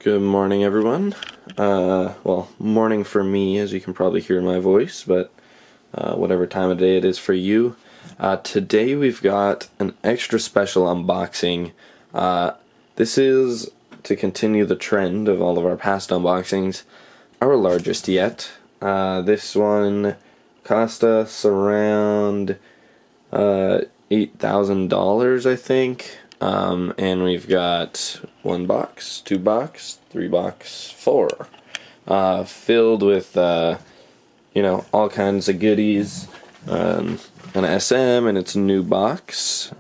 Good morning, everyone. Well, morning for me, as you can probably hear in my voice, but whatever time of day it is for you. Today we've got an extra special unboxing. This is to continue the trend of all of our past unboxings, our largest yet. This one cost us around $8,000, I think. And we've got 1 box, 2 box, 3 box, 4, filled with, all kinds of goodies, an SM and its new box.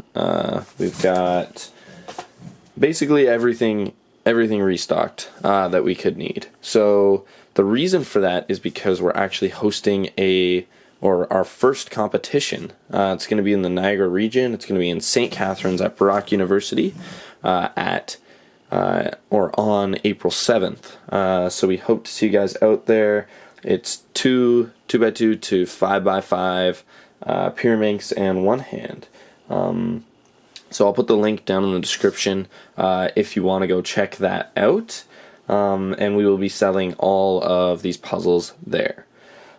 We've got basically everything restocked, that we could need. So the reason for that is because we're actually hosting our first competition. It's going to be in the Niagara region. It's going to be in St. Catharines at Brock University on April 7th. So we hope to see you guys out there. It's 2x2 to 5x5 Pyraminx and one hand. So I'll put the link down in the description if you want to go check that out. And we will be selling all of these puzzles there.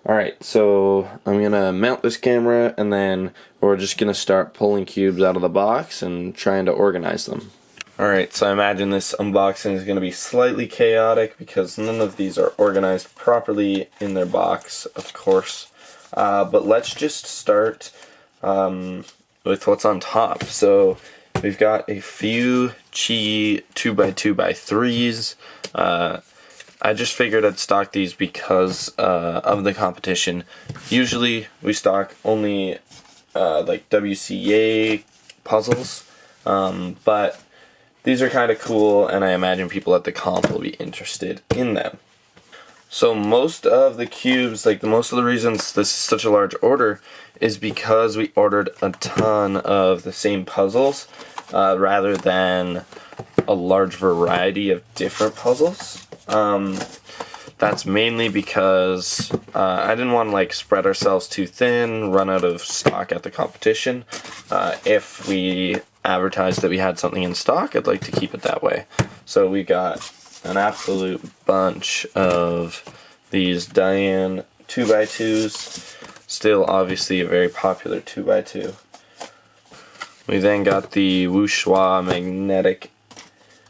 Alright, so I'm going to mount this camera, and then we're just going to start pulling cubes out of the box and trying to organize them. Alright, so I imagine this unboxing is going to be slightly chaotic because none of these are organized properly in their box, of course. But let's just start with what's on top. So we've got a few Chi 2x2x3s. I just figured I'd stock these because of the competition. Usually we stock only like WCA puzzles, but these are kind of cool, and I imagine people at the comp will be interested in them. So most of the cubes, most of the reasons this is such a large order is because we ordered a ton of the same puzzles rather than a large variety of different puzzles. That's mainly because I didn't want to spread ourselves too thin, run out of stock at the competition. If we advertised that we had something in stock, I'd like to keep it that way. So we got an absolute bunch of these Diane 2x2s, still obviously a very popular 2x2. We then got the Wuxia magnetic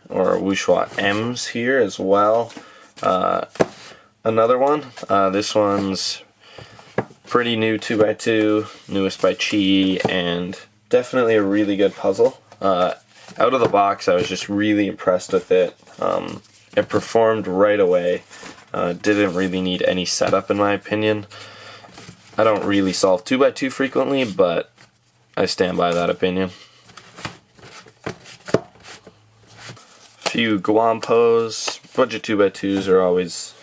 or Wuxia M's here as well. Another one, this one's pretty new 2x2, newest by Chi, and definitely a really good puzzle. Out of the box, I was just really impressed with it. It performed right away. Didn't really need any setup in my opinion. I don't really solve 2x2 frequently, but I stand by that opinion. Few Guampos. Budget 2x2s are always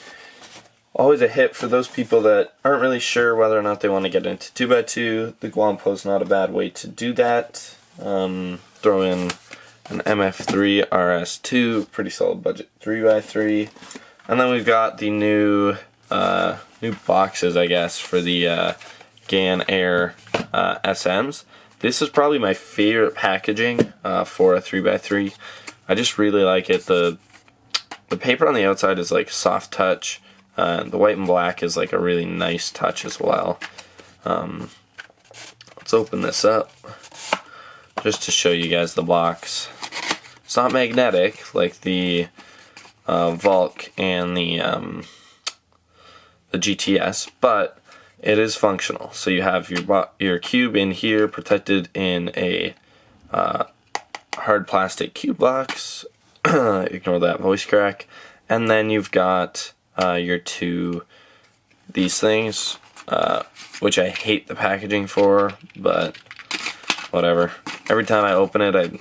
a hit for those people that aren't really sure whether or not they want to get into 2x2. The Guampo's not a bad way to do that. Throw in an MF3 RS2, pretty solid budget 3x3. And then we've got the new boxes, I guess, for the GAN Air SMs. This is probably my favorite packaging for a 3x3. I just really like it. The paper on the outside is soft touch. The white and black is a really nice touch as well. Let's open this up just to show you guys the box. It's not magnetic like the Volk and the GTS, but it is functional. So you have your cube in here protected in a hard plastic cube box. Ignore that voice crack. And then you've got these things, which I hate the packaging for, but whatever. Every time I open it, I'm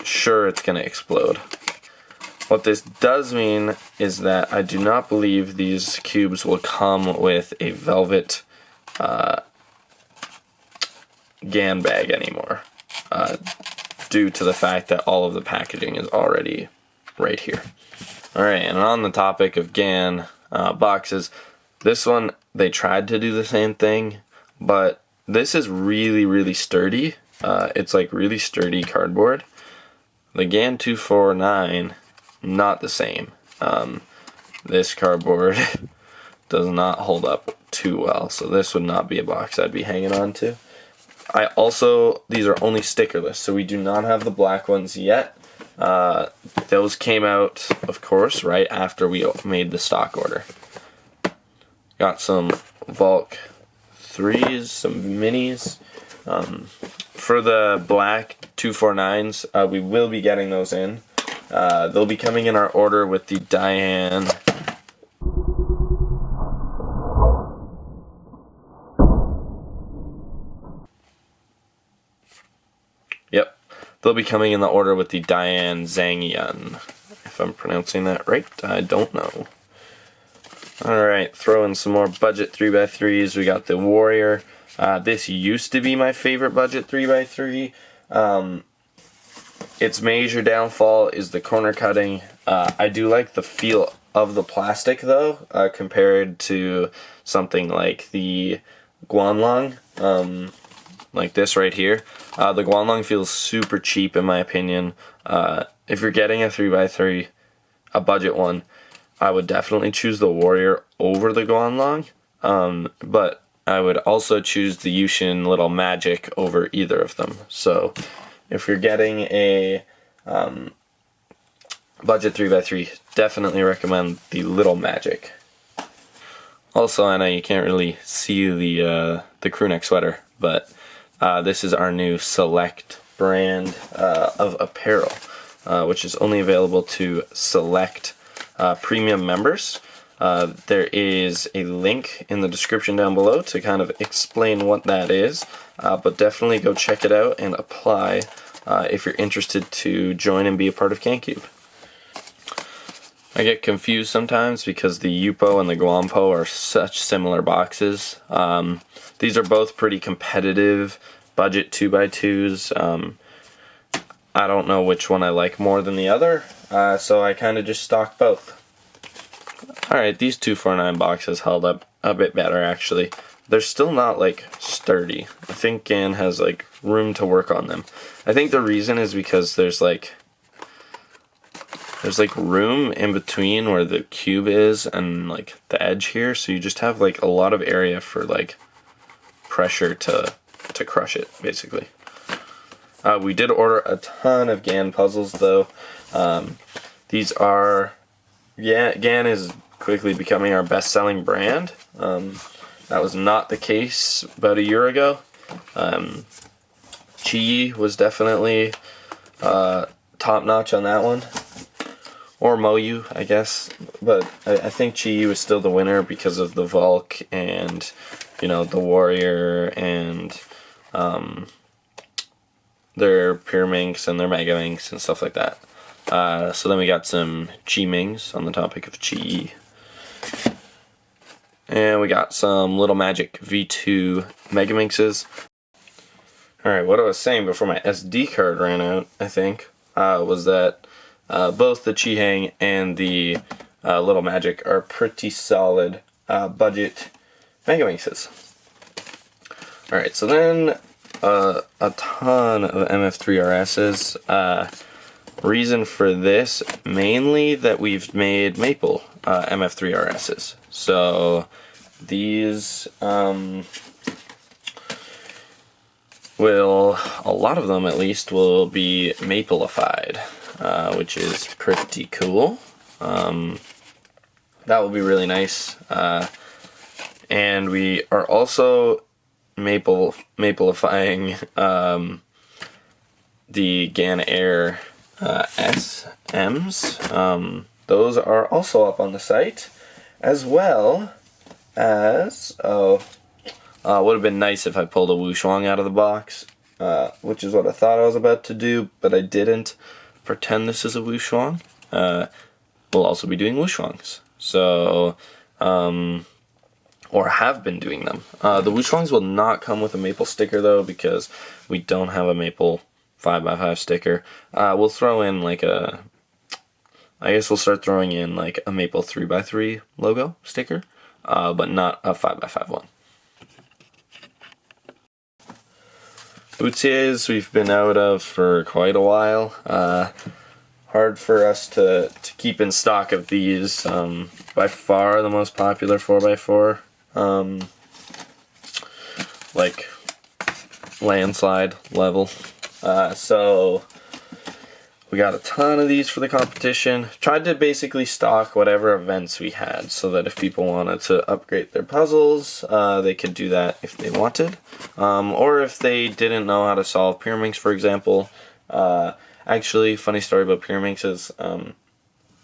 sure it's gonna explode. What this does mean is that I do not believe these cubes will come with a velvet GAN bag anymore, due to the fact that all of the packaging is already right here. Alright, and on the topic of GAN boxes, this one, they tried to do the same thing, but this is really, really sturdy. It's really sturdy cardboard. The GAN 249, not the same. This cardboard does not hold up too well, so this would not be a box I'd be hanging on to. These are only stickerless, so we do not have the black ones yet. Those came out, of course, right after we made the stock order. Got some Volk 3s, some minis. For the black 249s, we will be getting those in. They'll be coming in our order with the Diane. Yep, they'll be coming in the order with the Diane Zhang, if I'm pronouncing that right. I don't know. Alright, throw in some more budget 3x3s. We got the Warrior. This used to be my favorite budget 3x3. Its major downfall is the corner cutting. I do like the feel of the plastic though, compared to something like the Guanlong, like this right here. The Guanlong feels super cheap in my opinion. If you're getting a 3x3, a budget one, I would definitely choose the Warrior over the Guanlong, but I would also choose the Yushin Little Magic over either of them. So if you're getting a budget 3x3, definitely recommend the Little Magic. Also, I know you can't really see the crewneck sweater, but this is our new select brand of apparel, which is only available to select premium members. There is a link in the description down below to kind of explain what that is, but definitely go check it out and apply if you're interested to join and be a part of CanCube. I get confused sometimes because the Yupo and the Guampo are such similar boxes. These are both pretty competitive budget 2x2s. I don't know which one I like more than the other, so I kind of just stock both. Alright, these 249 boxes held up a bit better actually. They're still not like sturdy. I think GAN has like room to work on them. I think the reason is because there's like room in between where the cube is and like the edge here, so you just have like a lot of area for like pressure to crush it basically. We did order a ton of GAN puzzles though. These are GAN is quickly becoming our best-selling brand. That was not the case about a year ago. Chi was definitely top-notch on that one. Or Moyu, I guess. But I think Chi was still the winner because of the Volk and, you know, the Warrior and their Pyraminx and their Megaminx and stuff like that. So then we got some Chi-Mings on the topic of Chi. And we got some Little Magic V2 Megaminxes. Alright, what I was saying before my SD card ran out, I think, was that both the Chi-Hang and the Little Magic are pretty solid budget Megaminxes. Alright, so then a ton of MF3RSs. Reason for this, mainly that we've made Maple MF3RSs. So these a lot of them at least, will be Mapleified, which is pretty cool. That will be really nice. And we are also Mapleifying the GAN Air SMs. Those are also up on the site, as well as would have been nice if I pulled a Wushuang out of the box, which is what I thought I was about to do, but I didn't. Pretend this is a Wushuang. We'll also be doing Wushuangs, so or have been doing them. The Wushuangs will not come with a Maple sticker though, because we don't have a Maple 5x5 sticker. We'll throw in like I guess we'll start throwing in like a Maple 3x3 logo sticker, but not a 5x5 one. Bootsiers we've been out of for quite a while. hard for us to keep in stock of these. By far the most popular 4x4, like landslide level. So we got a ton of these for the competition. Tried to basically stock whatever events we had so that if people wanted to upgrade their puzzles, they could do that if they wanted. Or if they didn't know how to solve Pyraminx, for example. Actually, funny story about Pyraminx is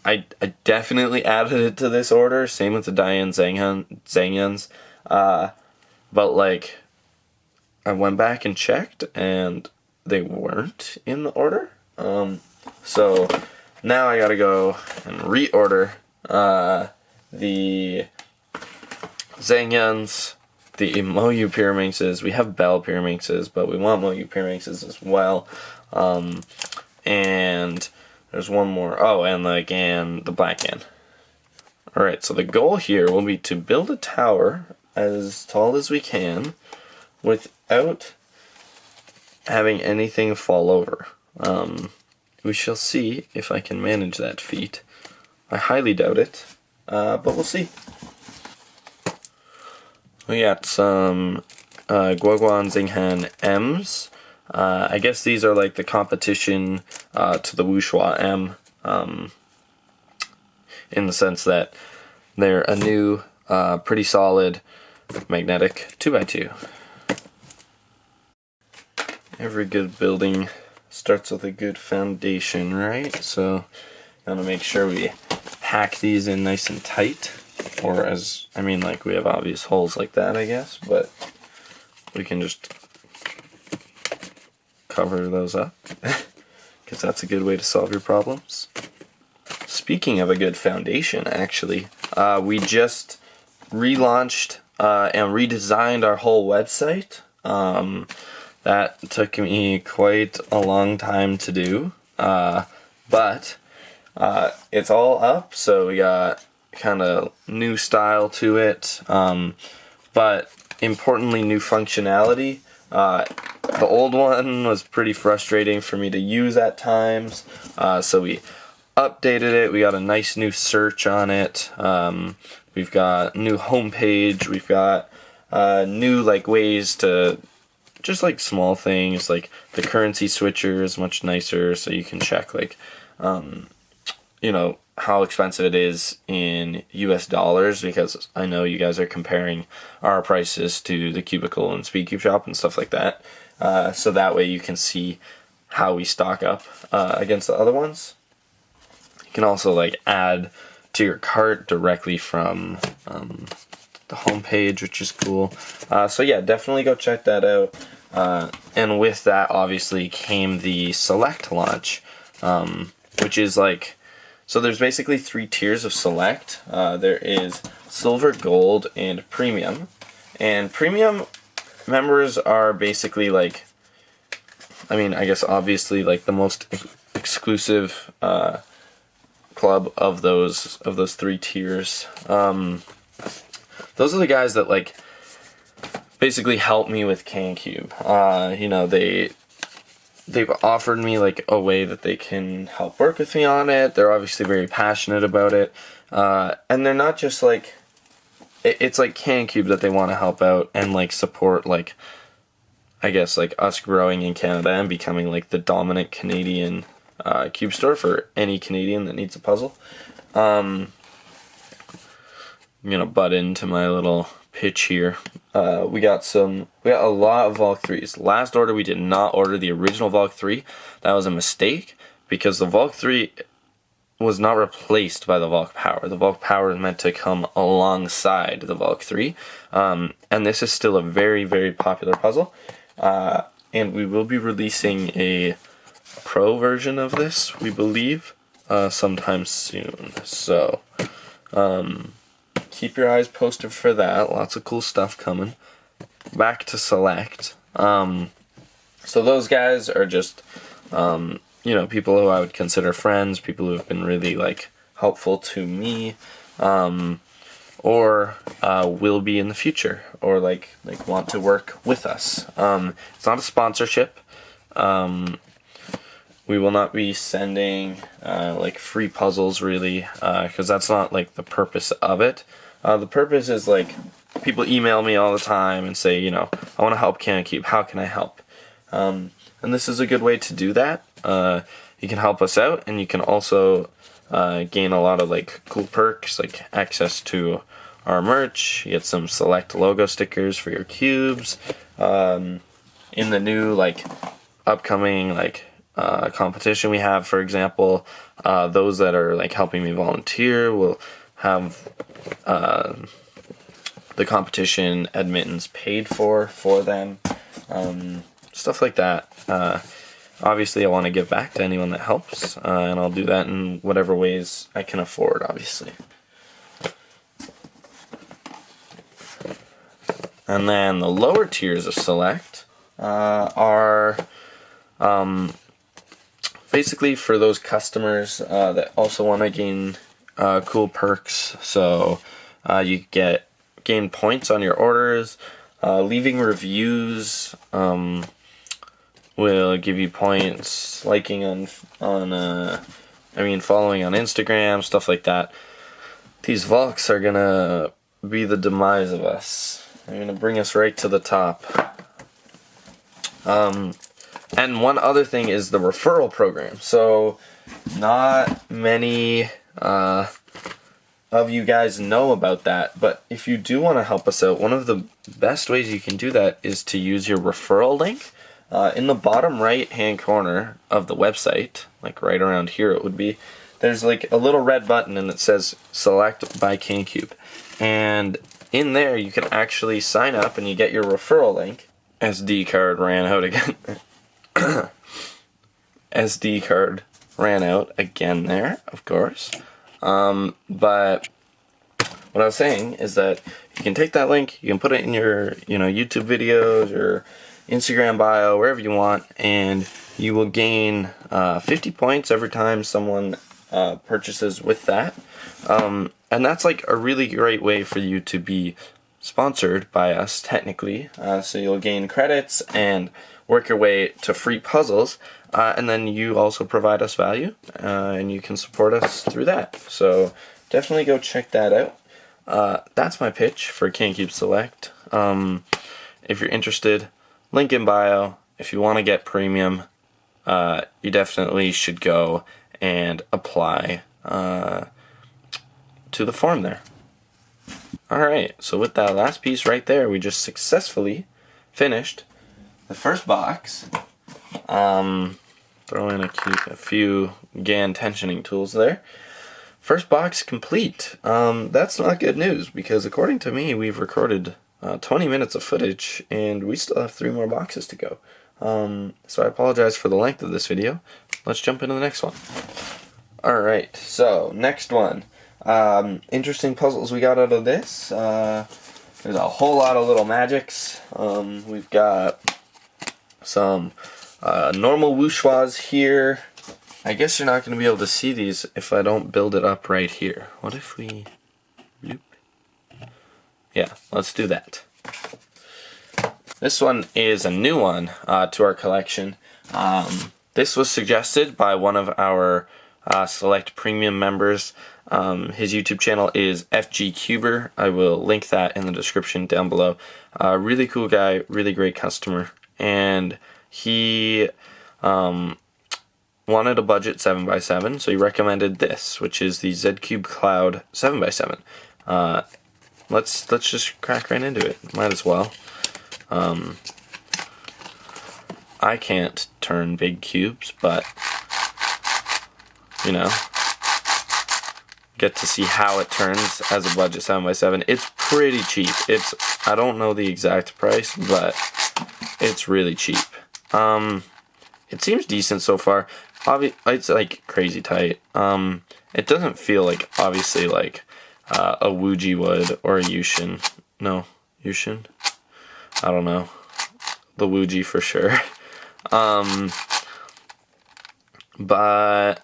I definitely added it to this order. Same with the Diane Zangyans. But like, I went back and checked and they weren't in the order. So now I gotta go and reorder the Zangyans, the Moyu Pyraminxes. We have Bell Pyraminxes, but we want Moyu Pyraminxes as well. And there's one more. Oh, and the Black Gan. Alright, so the goal here will be to build a tower as tall as we can without having anything fall over. We shall see if I can manage that feat. I highly doubt it, but we'll see. We got some Guoguan Zinghan M's. I guess these are like the competition to the Wuxia M, in the sense that they're a new, pretty solid magnetic 2x2. Every good building starts with a good foundation, right? So, gotta make sure we pack these in nice and tight. Or like we have obvious holes like that, I guess, but we can just cover those up, because that's a good way to solve your problems. Speaking of a good foundation, actually, we just relaunched and redesigned our whole website. That took me quite a long time to do, but it's all up, so we got kind of new style to it, but importantly new functionality. The old one was pretty frustrating for me to use at times, so we updated it. We got a nice new search on it. We've got new homepage. We've got new ways to just small things, like the currency switcher is much nicer, so you can check how expensive it is in US dollars, because I know you guys are comparing our prices to the Cubicle and Speedcube Shop and stuff like that. So that way you can see how we stock up against the other ones. You can also add to your cart directly from the homepage, which is cool. So yeah, definitely go check that out. And with that obviously came the Select launch, which is so there's basically 3 tiers of Select. There is Silver, Gold, and Premium. And Premium members are basically I guess obviously the most exclusive club of those 3 tiers. Those are the guys that basically help me with CanCube. They've offered me a way that they can help work with me on it. They're obviously very passionate about it, and they're not just it's CanCube that they want to help out and support I guess us growing in Canada and becoming the dominant Canadian cube store for any Canadian that needs a puzzle. I'm gonna butt into my little pitch here. We got a lot of Valk 3s. Last order we did not order the original Valk 3. That was a mistake, because the Valk 3 was not replaced by the Valk Power. The Valk Power is meant to come alongside the Valk 3. And this is still a very, very popular puzzle. And we will be releasing a pro version of this, we believe, sometime soon. So, keep your eyes posted for that. Lots of cool stuff coming. Back to Select. So those guys are just, people who I would consider friends, people who have been really, helpful to me, or will be in the future, or, want to work with us. It's not a sponsorship. we will not be sending like free puzzles really, because that's not like the purpose of it. The purpose is like people email me all the time and say, you know, I want to help CanCube. How can I help? And this is a good way to do that. You can help us out, and you can also gain a lot of like cool perks, like access to our merch. You get some select logo stickers for your cubes. In the new like upcoming like competition we have, for example, those that are like helping me volunteer will have the competition admittance paid for them, stuff like that. Obviously I want to give back to anyone that helps, and I'll do that in whatever ways I can afford, obviously. And then the lower tiers of Select are basically for those customers that also want to gain cool perks. So you gain points on your orders. Leaving reviews will give you points. Liking following on Instagram, stuff like that. These Volks are gonna be the demise of us. They're gonna bring us right to the top. And one other thing is the referral program. So not many of you guys know about that, but if you do want to help us out, one of the best ways you can do that is to use your referral link. In the bottom right hand corner of the website, like right around here it would be, there's like a little red button and it says Select by CanCube. And in there you can actually sign up and you get your referral link. SD card ran out again. SD card ran out again there, of course. But what I was saying is that you can take that link, you can put it in your, YouTube videos or Instagram bio, wherever you want, and you will gain 50 points every time someone purchases with that. And that's like a really great way for you to be sponsored by us, technically. So you'll gain credits and work your way to free puzzles, and then you also provide us value, and you can support us through that. So definitely go check that out. That's my pitch for CanCube Select. If you're interested, link in bio. If you want to get premium, you definitely should go and apply to the form there. Alright, so with that last piece right there, we just successfully finished the first box. Throw in a few GAN tensioning tools there. First box complete. That's not good news, because according to me, we've recorded 20 minutes of footage and we still have 3 more boxes to go. So I apologize for the length of this video. Let's jump into the next one. Alright, so next one. Interesting puzzles we got out of this. There's a whole lot of little magics. We've got some normal wuxuas here. I guess you're not going to be able to see these if I don't build it up right here. What if we... Bloop. Yeah, let's do that. This one is a new one to our collection. This was suggested by one of our Select Premium members. His YouTube channel is FGCuber. I will link that in the description down below. Really cool guy, really great customer, and he wanted a budget 7x7, so he recommended this, which is the Z-Cube Cloud 7x7. Let's just crack right into it. Might as well. I can't turn big cubes, but get to see how it turns as a budget 7x7. It's pretty cheap. I don't know the exact price, but it's really cheap. It seems decent so far. It's like crazy tight. It doesn't feel like, obviously, like a Wuji would or a Yushin. No, Yushin? I don't know. The Wuji for sure. But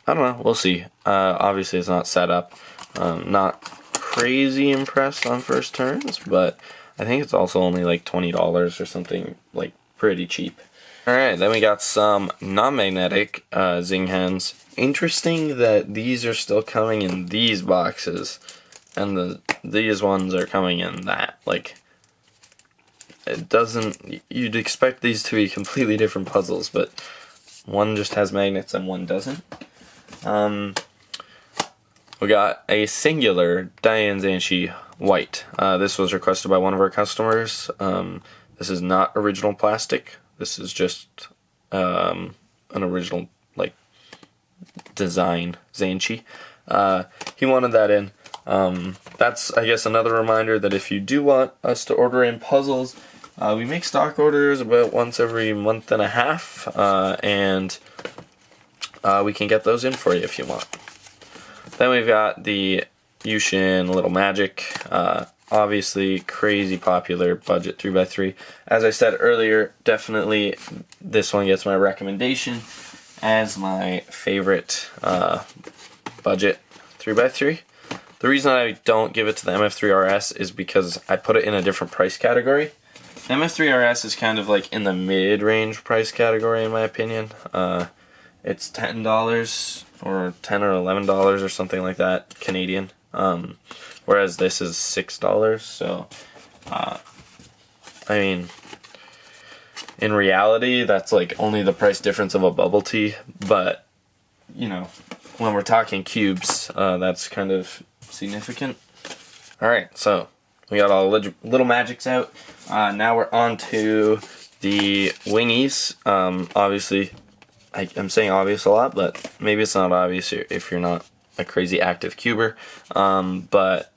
I don't know, we'll see. Obviously it's not set up. Not crazy impressed on first turns, but I think it's also only like $20 or something, like pretty cheap. Alright, then we got some non-magnetic Zing hands. Interesting that these are still coming in these boxes, and these ones are coming in that. Like, it doesn't, you'd expect these to be completely different puzzles, but one just has magnets and one doesn't. We got a singular Diane Zanchi white. This was requested by one of our customers. This is not original plastic. This is just an original like design Zanchi. He wanted that in. That's, I guess, another reminder that if you do want us to order in puzzles, we make stock orders about once every month and a half, and we can get those in for you if you want. Then we've got the Yushin Little Magic. Obviously, crazy popular budget 3x3. As I said earlier, definitely this one gets my recommendation as my favorite budget 3x3. The reason I don't give it to the MF3RS is because I put it in a different price category. The MF3RS is kind of like in the mid-range price category in my opinion. It's $10 or $10 or $11 or something like that Canadian. Whereas this is $6. So, I mean, in reality, that's like only the price difference of a bubble tea. But, you know, when we're talking cubes, that's kind of significant. Alright, so we got all the little magics out. Now we're on to the wingies. Obviously, I'm saying obvious a lot, but maybe it's not obvious if you're not a crazy active cuber. But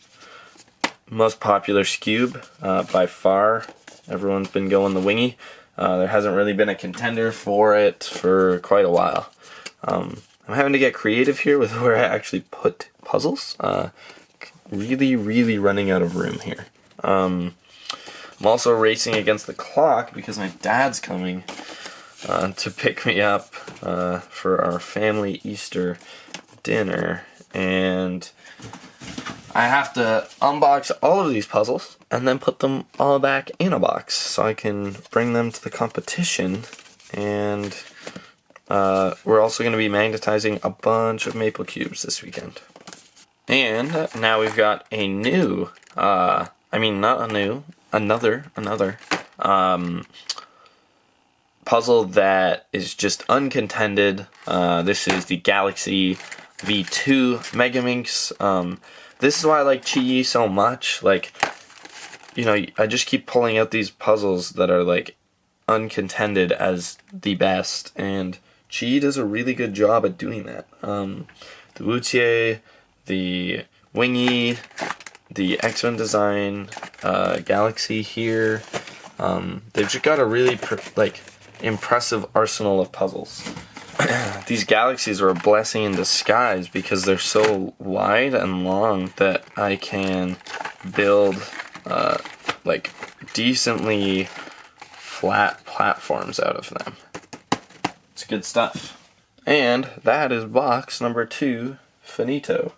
most popular scube by far, everyone's been going the wingy. There hasn't really been a contender for it for quite a while. I'm having to get creative here with where I actually put puzzles. Really running out of room here. I'm also racing against the clock because my dad's coming to pick me up for our family Easter dinner, and I have to unbox all of these puzzles and then put them all back in a box so I can bring them to the competition. And we're also going to be magnetizing a bunch of maple cubes this weekend. And now we've got a new, another puzzle that is just uncontended. This is the Galaxy V2 Megaminx. This is why I like Chi so much. Like, you know, I just keep pulling out these puzzles that are like uncontended as the best, and Chi does a really good job at doing that. The Wutie, the Wingy, the X-Men design, Galaxy here. They've just got a really impressive arsenal of puzzles. These galaxies are a blessing in disguise because they're so wide and long that I can build decently flat platforms out of them. It's good stuff. And that is box number 2, finito.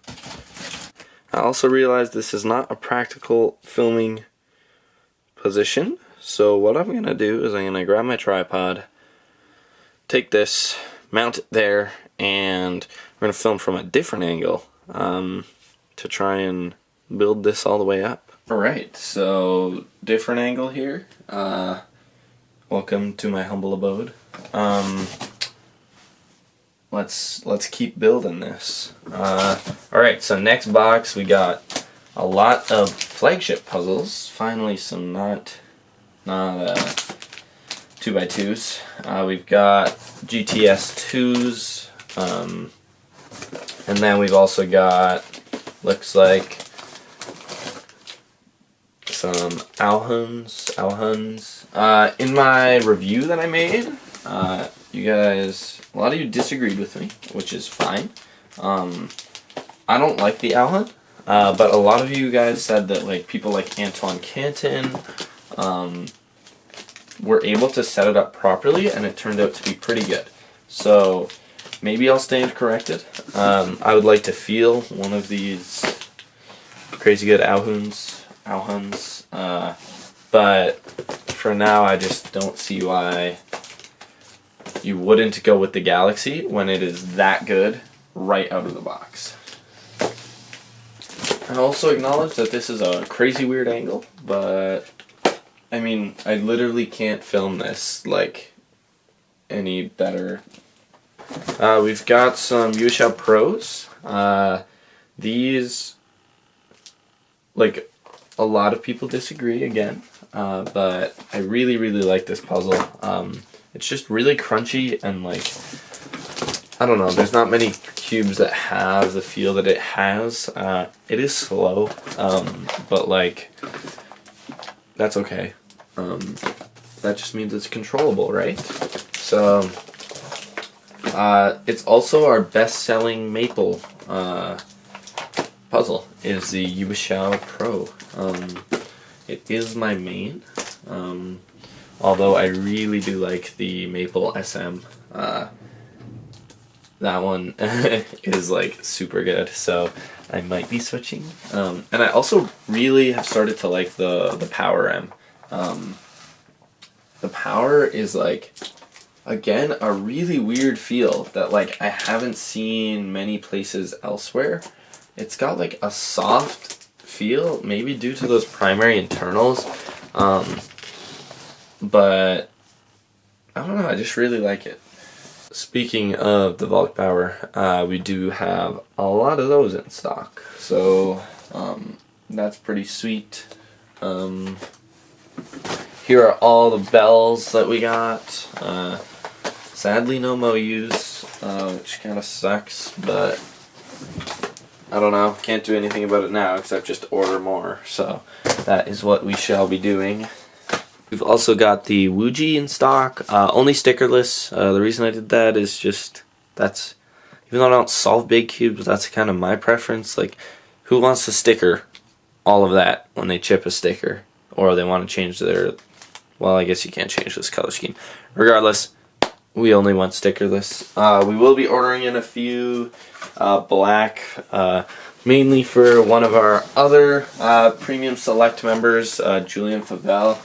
I also realized this is not a practical filming position, so what I'm going to do is I'm going to grab my tripod, take this, mount it there, and we're going to film from a different angle to try and build this all the way up. Alright, so different angle here. Welcome to my humble abode. Let's keep building this. Alright, so next box we got a lot of Flagship puzzles. Finally some not 2x2s. We've got GTS 2s, and then we've also got, looks like, some Alhuns. In my review that I made, you guys, a lot of you disagreed with me, which is fine. I don't like the Alhun, but a lot of you guys said that like people like Antoine Canton were able to set it up properly, and it turned out to be pretty good. So maybe I'll stand corrected. I would like to feel one of these crazy good Alhuns, but for now I just don't see why you wouldn't go with the Galaxy when it is that good right out of the box. I also acknowledge that this is a crazy weird angle, but I mean, I literally can't film this like any better. We've got some USHL Pros. These, like, a lot of people disagree again, but I really, really like this puzzle. It's just really crunchy and, like, I don't know, there's not many cubes that have the feel that it has. It is slow, but, like, that's okay. That just means it's controllable, right? So, it's also our best-selling maple puzzle, is the USHL Pro. It is my main, although I really do like the maple SM. That one is like super good, so I might be switching. And I also really have started to like the Power M. The Power is like, again, a really weird feel that like I haven't seen many places elsewhere. It's got like a soft feel, maybe due to those primary internals, but I don't know, I just really like it. Speaking of the Volk Power, we do have a lot of those in stock, so that's pretty sweet. Here are all the bells that we got. Sadly no MOUs, which kind of sucks, but I don't know, can't do anything about it now except just order more, so that is what we shall be doing. We've also got the Wuji in stock, only stickerless. The reason I did that is just, that's, even though I don't solve big cubes, that's kind of my preference. Like, who wants to sticker all of that when they chip a sticker? Or they want to change their, well, I guess you can't change this color scheme. Regardless, we only want stickerless. We will be ordering in a few black, mainly for one of our other Premium Select members, Julian Favell.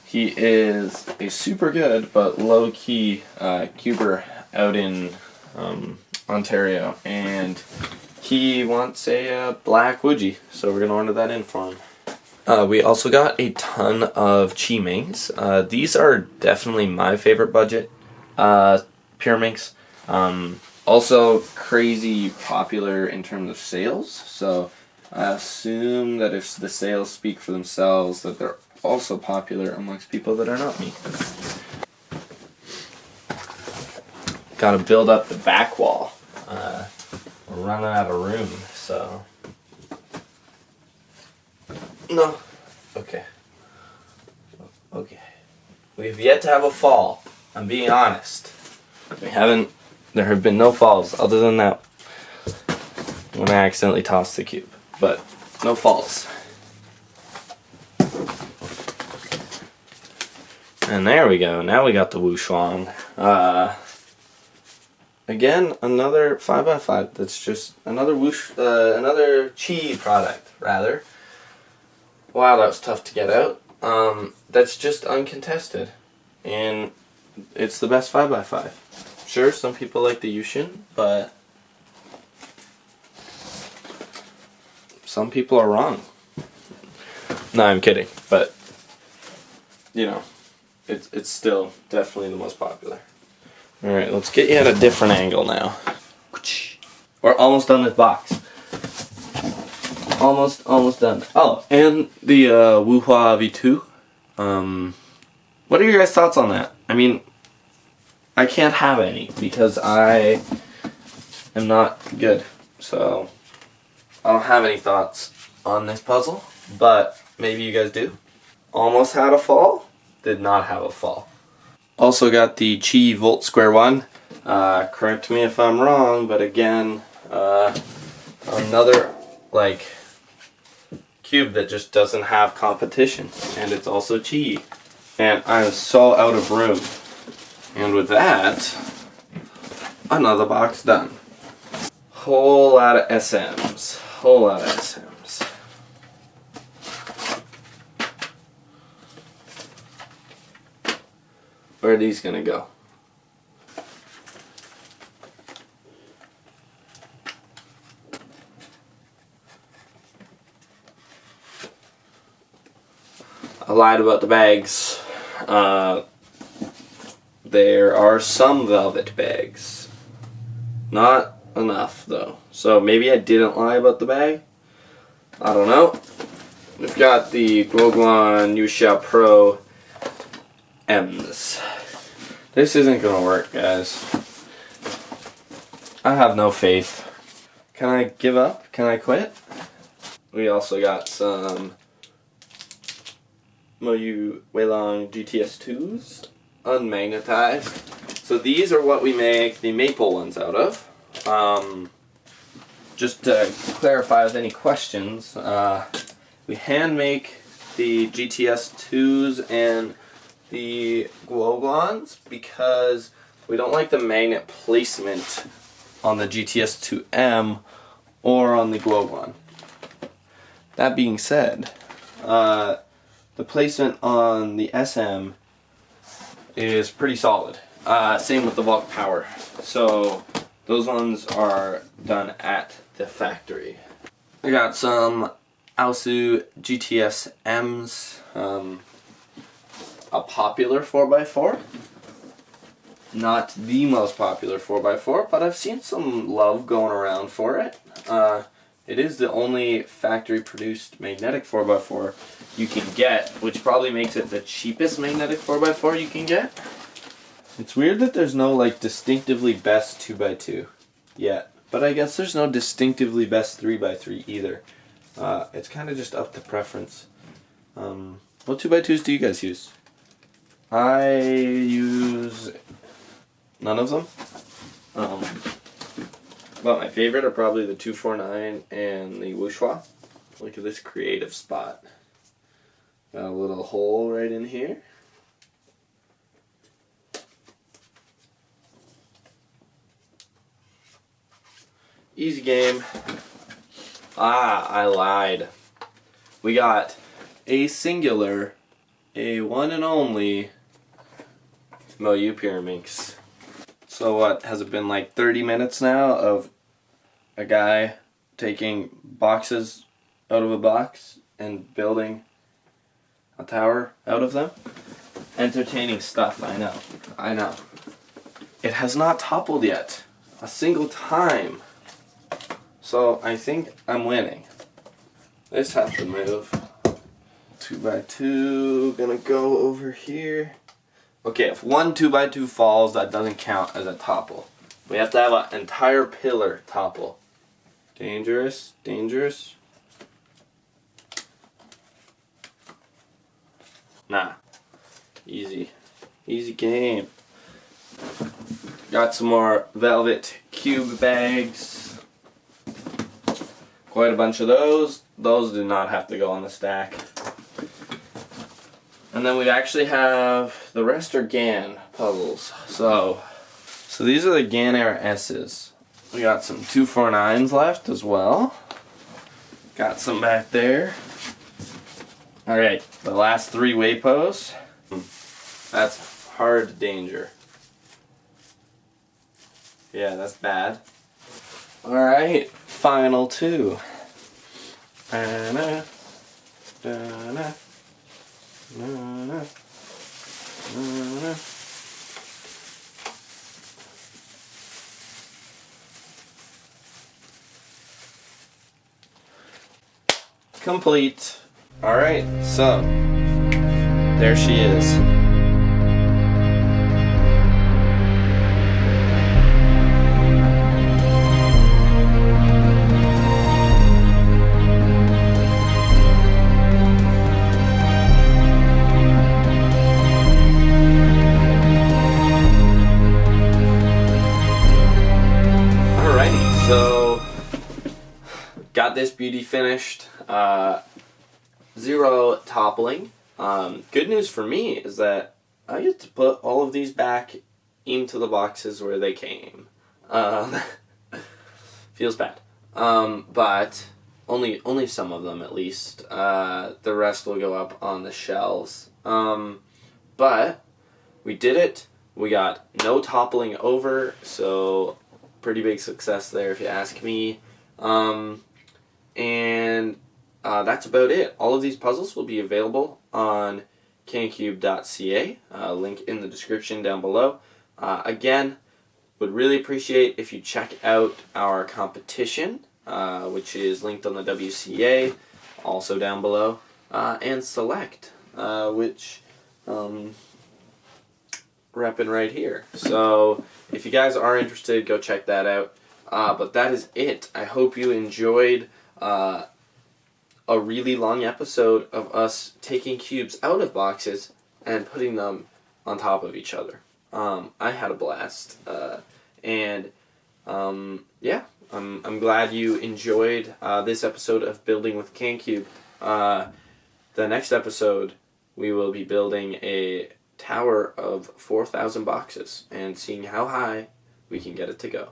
He is a super good but low-key cuber out in Ontario, and he wants a black Wuji, so we're going to order that in for him. We also got a ton of Chi Mings. These are definitely my favorite budget Pure Minks. Also crazy popular in terms of sales, so I assume that if the sales speak for themselves, that they're also popular amongst people that are not me. Gotta build up the back wall. We're running out of room, so... No. Okay. Okay. We've yet to have a fall. I'm being honest. There have been no falls other than that when I accidentally tossed the cube. But no falls. And there we go. Now we got the Wu Shuang. Again, another 5x5. That's just another another Chi product, rather. Wow, that was tough to get out. That's just uncontested, and it's the best 5x5. Sure, some people like the Yushin, but some people are wrong. No, I'm kidding, but you know, it's still definitely the most popular. All right, let's get you at a different angle now. We're almost done this box. Almost done. Oh, and the Wuhua V2. What are your guys' thoughts on that? I mean, I can't have any because I am not good. So, I don't have any thoughts on this puzzle, but maybe you guys do. Almost had a fall, did not have a fall. Also got the Chi Volt Square 1. Correct me if I'm wrong, but again, another, like, cube that just doesn't have competition, and it's also Chi. And I'm so out of room. And with that, another box done. Whole lot of SMs. Whole lot of SMs. Where are these gonna go? I lied about the bags. There are some velvet bags. Not enough, though. So maybe I didn't lie about the bag. I don't know. We've got the Guoguan Yusha Pro M's. This isn't gonna work, guys. I have no faith. Can I give up? Can I quit? We also got some Moyu Weilong GTS2s, unmagnetized. So these are what we make the maple ones out of. Just to clarify with any questions, we hand make the GTS2s and the Guoguans because we don't like the magnet placement on the GTS2M or on the Guoguan. That being said, the placement on the SM is pretty solid. Same with the Volk Power. So those ones are done at the factory. I got some Aosu GTS M's, a popular 4x4. Not the most popular 4x4, but I've seen some love going around for it. It is the only factory-produced magnetic 4x4 you can get, which probably makes it the cheapest magnetic 4x4 you can get. It's weird that there's no like distinctively best 2x2 yet, but I guess there's no distinctively best 3x3 either. It's kind of just up to preference. What 2x2s do you guys use? I use none of them. But my favorite are probably the 249 and the Wuxia. Look at this creative spot. Got a little hole right in here. Easy game. I lied. We got a singular, a one and only Moyu Pyraminx. So what, has it been like 30 minutes now of a guy taking boxes out of a box and building a tower out of them? Entertaining stuff, I know. It has not toppled yet, a single time. So I think I'm winning. This has to move. 2x2, gonna go over here. Okay, if one 2x2 falls, that doesn't count as a topple. We have to have an entire pillar topple. Dangerous, dangerous. Nah, easy. Easy game. Got some more velvet cube bags. Quite a bunch of those. Those do not have to go on the stack. And then we actually have, the rest are GAN puzzles. So these are the GAN Era S's. We got some 249s left as well. Got some back there. Alright, the last three Waypos. That's hard danger. Yeah, that's bad. Alright, final two. Complete. Alright, so there she is. So, got this beauty finished. 0 toppling. Good news for me is that I get to put all of these back into the boxes where they came. Feels bad. But only some of them at least. The rest will go up on the shelves. But we did it. We got no toppling over, so pretty big success there if you ask me. And that's about it. All of these puzzles will be available on cancube.ca, link in the description down below. Again, would really appreciate if you check out our competition, which is linked on the WCA, also down below, and Select, which repping right here. So if you guys are interested, go check that out. But that is it. I hope you enjoyed a really long episode of us taking cubes out of boxes and putting them on top of each other. I had a blast. Yeah, I'm glad you enjoyed this episode of Building with CanCube. The next episode, we will be building a tower of 4,000 boxes and seeing how high we can get it to go.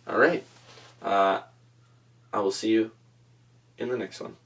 Alright, I will see you in the next one.